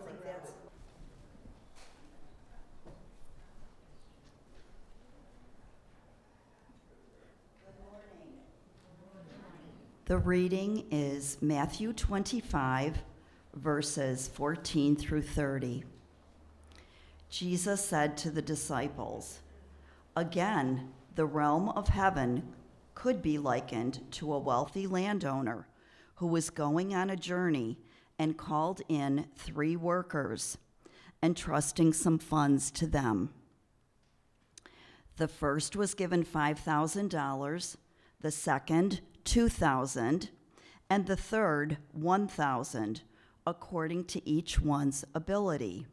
think that's. The reading is Matthew 25, verses 14 through 30. Jesus said to the disciples, "Again, the realm of heaven could be likened to a wealthy landowner who was going on a journey and called in 3 workers, entrusting some funds to them. The first was given $5,000, the second $2,000, and the third $1,000, according to each one's ability.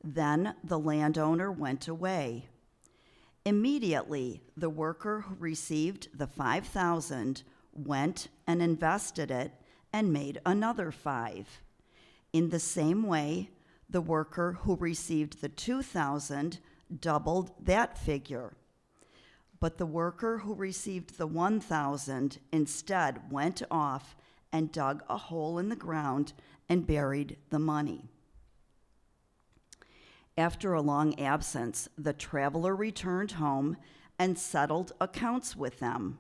Then the landowner went away. Immediately, the worker who received the $5,000 went and invested it and made another 5. In the same way, the worker who received the $2,000 doubled that figure. But the worker who received the $1,000 instead went off and dug a hole in the ground and buried the money. After a long absence, the traveler returned home and settled accounts with them.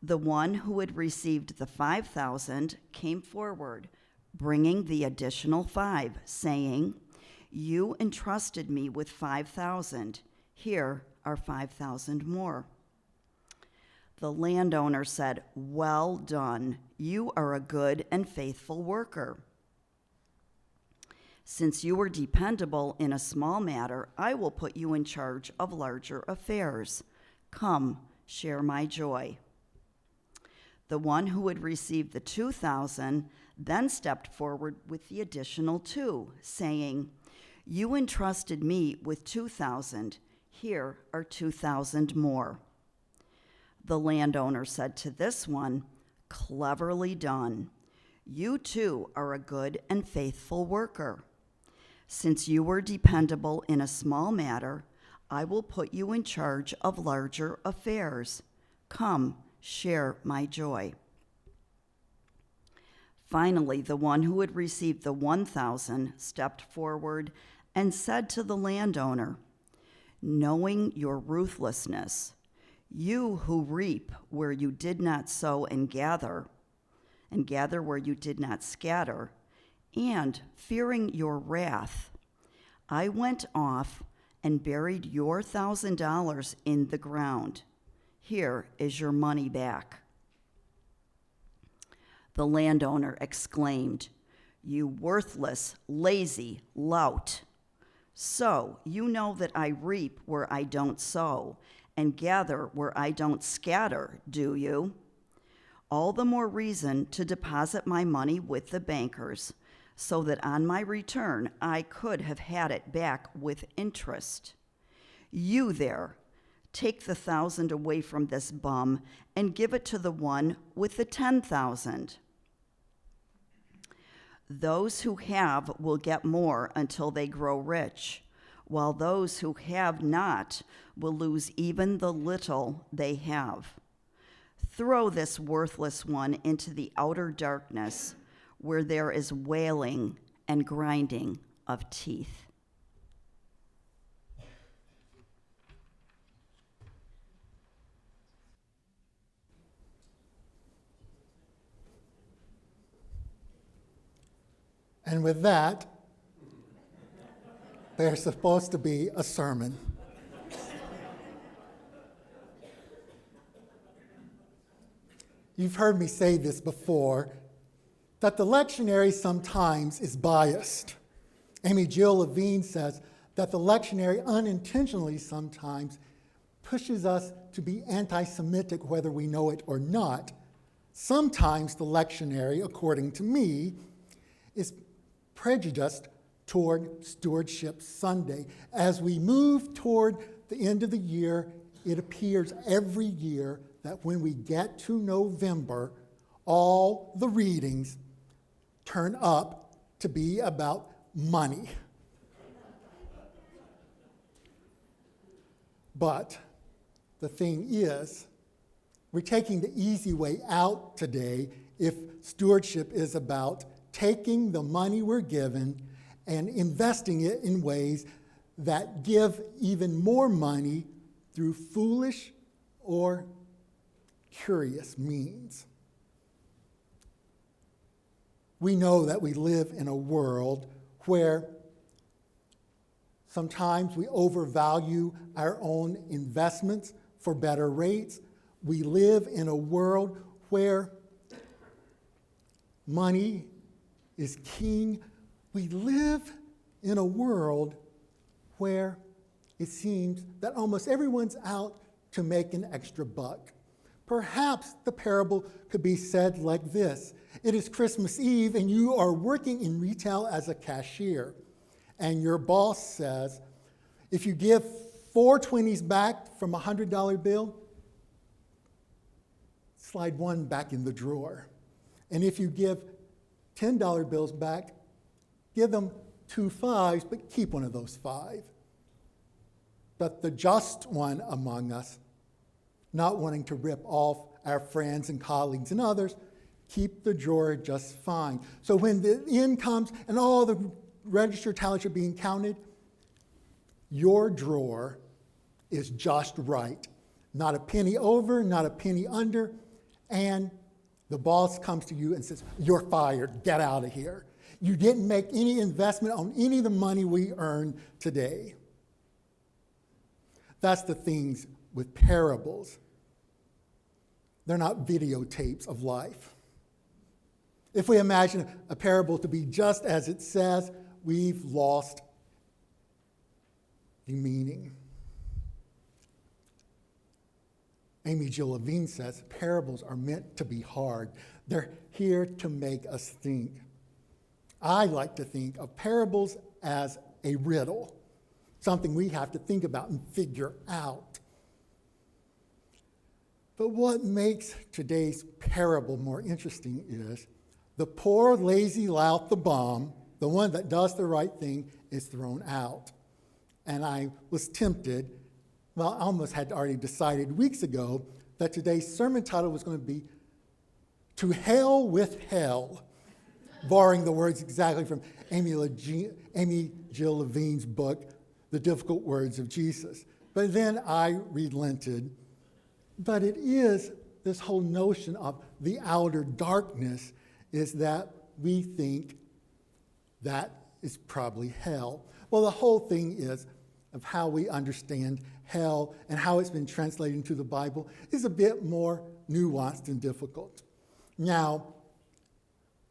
The one who had received the $5,000 came forward, bringing the additional 5, saying, 'You entrusted me with $5,000. Here are 5,000 more.' The landowner said, 'Well done. You are a good and faithful worker. Since you were dependable in a small matter, I will put you in charge of larger affairs. Come, share my joy.' The one who had received the $2,000 then stepped forward with the additional 2, saying, 'You entrusted me with $2,000. Here are 2,000 more.' The landowner said to this one, 'Cleverly done. You too are a good and faithful worker. Since you were dependable in a small matter, I will put you in charge of larger affairs. Come, share my joy.' Finally, the one who had received the $1,000 stepped forward and said to the landowner, 'Knowing your ruthlessness, you who reap where you did not sow and gather where you did not scatter, and fearing your wrath, I went off and buried your $1,000 in the ground. Here is your money back.' The landowner exclaimed, 'You worthless, lazy lout. So you know that I reap where I don't sow and gather where I don't scatter, do you? All the more reason to deposit my money with the bankers, so that on my return I could have had it back with interest. You there, take the 1,000 away from this bum and give it to the one with the 10,000. Those who have will get more until they grow rich, while those who have not will lose even the little they have. Throw this worthless one into the outer darkness, where there is wailing and grinding of teeth.'" And with that, there's supposed to be a sermon. You've heard me say this before, that the lectionary sometimes is biased. Amy Jill Levine says that the lectionary unintentionally sometimes pushes us to be anti-Semitic whether we know it or not. Sometimes the lectionary, according to me, is prejudiced toward Stewardship Sunday. As we move toward the end of the year, it appears every year that when we get to November, all the readings turn up to be about money. But the thing is, we're taking the easy way out today if stewardship is about taking the money we're given and investing it in ways that give even more money through foolish or curious means. We know that we live in a world where sometimes we overvalue our own investments for better rates. We live in a world where money is king. We live in a world where it seems that almost everyone's out to make an extra buck. Perhaps the parable could be said like this. It is Christmas Eve and you are working in retail as a cashier. And your boss says, if you give 4 20s back from a $100 bill, slide one back in the drawer. And if you give $10 bills back, give them 2 5s, but keep one of those 5. But the just one among us, not wanting to rip off our friends and colleagues and others, keep the drawer just fine. So when the end comes and all the register tallies are being counted, your drawer is just right. Not a penny over, not a penny under, and the boss comes to you and says, you're fired, get out of here. You didn't make any investment on any of the money we earned today. That's the things with parables. They're not videotapes of life. If we imagine a parable to be just as it says, we've lost the meaning. Amy Jill Levine says parables are meant to be hard. They're here to make us think. I like to think of parables as a riddle, something we have to think about and figure out. But what makes today's parable more interesting is the poor, lazy lout, the bum, the one that does the right thing, is thrown out. And I was tempted, well, I almost had already decided weeks ago that today's sermon title was going to be To Hell with Hell, borrowing the words exactly from Amy Jill Levine's book, The Difficult Words of Jesus. But then I relented. But it is this whole notion of the outer darkness is that we think that is probably hell. Well, the whole thing is of how we understand hell and how it's been translated into the Bible is a bit more nuanced and difficult. Now,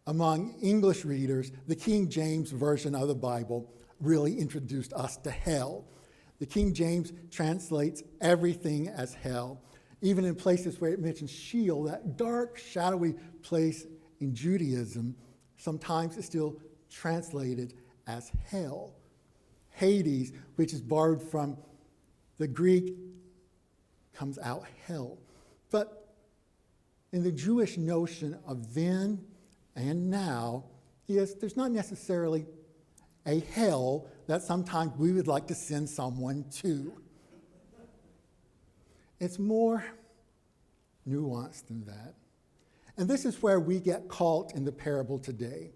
among English readers, the King James Version of the Bible really introduced us to hell. The King James translates everything as hell, even in places where it mentions Sheol, that dark, shadowy place in Judaism. Sometimes it's still translated as hell. Hades, which is borrowed from the Greek, comes out hell. But in the Jewish notion of then and now, is there's not necessarily a hell that sometimes we would like to send someone to. It's more nuanced than that. And this is where we get caught in the parable today.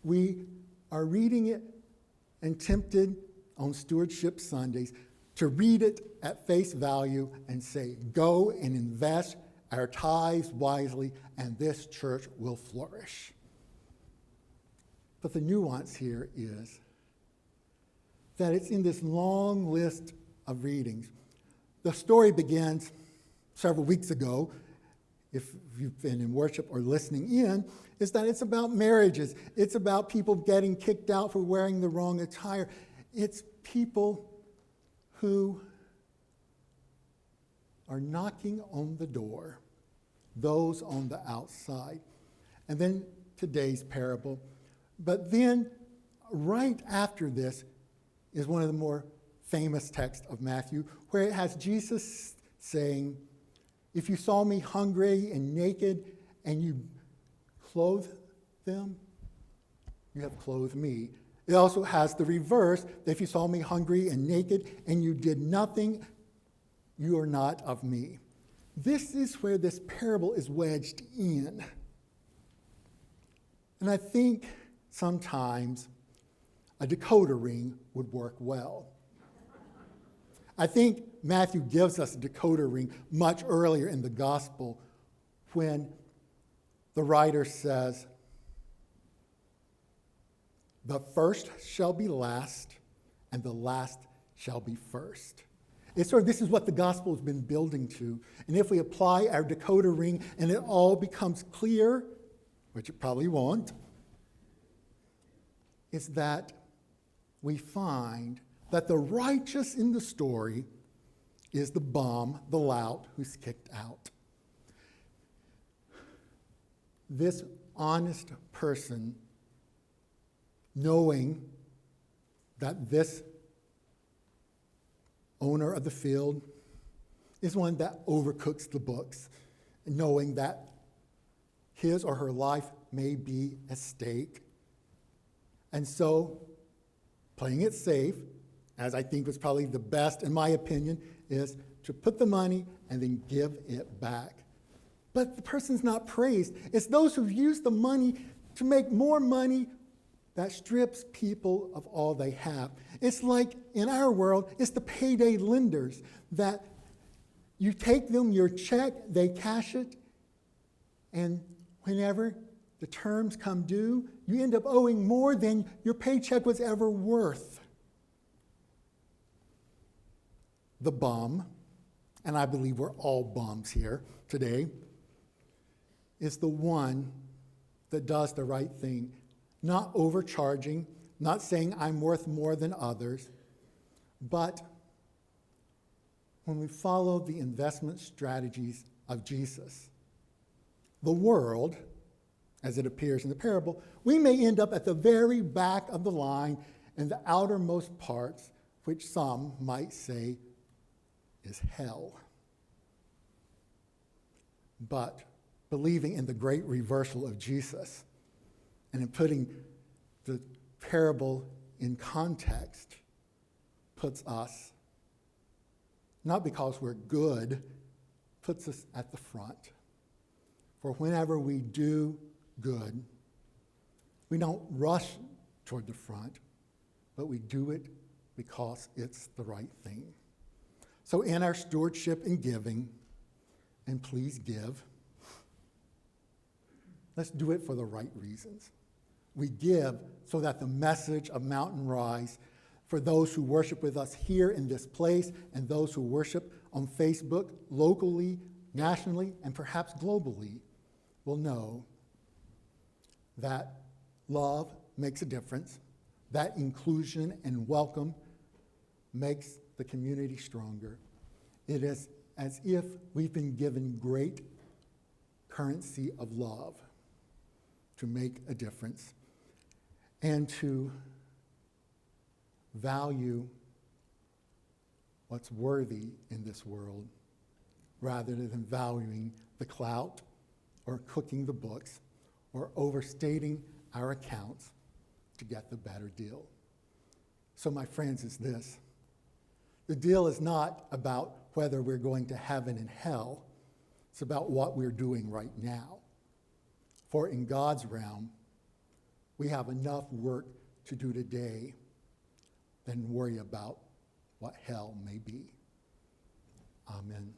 We are reading it and tempted on Stewardship Sundays to read it at face value and say, go and invest our tithes wisely and this church will flourish. But the nuance here is that it's in this long list of readings. The story begins several weeks ago, if you've been in worship or listening in, is that it's about marriages. It's about people getting kicked out for wearing the wrong attire. It's people who are knocking on the door, those on the outside. And then today's parable. But then right after this is one of the more famous texts of Matthew, where it has Jesus saying, if you saw me hungry and naked and you clothed them, you have clothed me. It also has the reverse, that if you saw me hungry and naked and you did nothing, you are not of me. This is where this parable is wedged in. And I think sometimes a decoder ring would work well. I think Matthew gives us a decoder ring much earlier in the gospel when the writer says, "The first shall be last, and the last shall be first." It's sort of, this is what the gospel has been building to. And if we apply our decoder ring and it all becomes clear, which it probably won't, is that we find that the righteous in the story is the bum, the lout, who's kicked out. This honest person, knowing that this owner of the field is one that overcooks the books, knowing that his or her life may be at stake. And so, playing it safe, as I think was probably the best, in my opinion, is to put the money and then give it back. But the person's not praised. It's those who've used the money to make more money that strips people of all they have. It's like in our world, it's the payday lenders that you take them your check, they cash it, and whenever the terms come due, you end up owing more than your paycheck was ever worth. The bum, and I believe we're all bums here today, is the one that does the right thing, not overcharging, not saying I'm worth more than others, but when we follow the investment strategies of Jesus, the world, as it appears in the parable, we may end up at the very back of the line in the outermost parts, which some might say is hell. But believing in the great reversal of Jesus and in putting the parable in context puts us, not because we're good, puts us at the front. For whenever we do good, we don't rush toward the front, but we do it because it's the right thing. So in our stewardship and giving, and please give, let's do it for the right reasons. We give so that the message of Mountain Rise, for those who worship with us here in this place and those who worship on Facebook, locally, nationally, and perhaps globally, will know that love makes a difference, that inclusion and welcome makes the community stronger. It is as if we've been given great currency of love to make a difference and to value what's worthy in this world rather than valuing the clout or cooking the books or overstating our accounts to get the better deal. So my friends, is this. The deal is not about whether we're going to heaven and hell. It's about what we're doing right now. For in God's realm, we have enough work to do today than worry about what hell may be. Amen.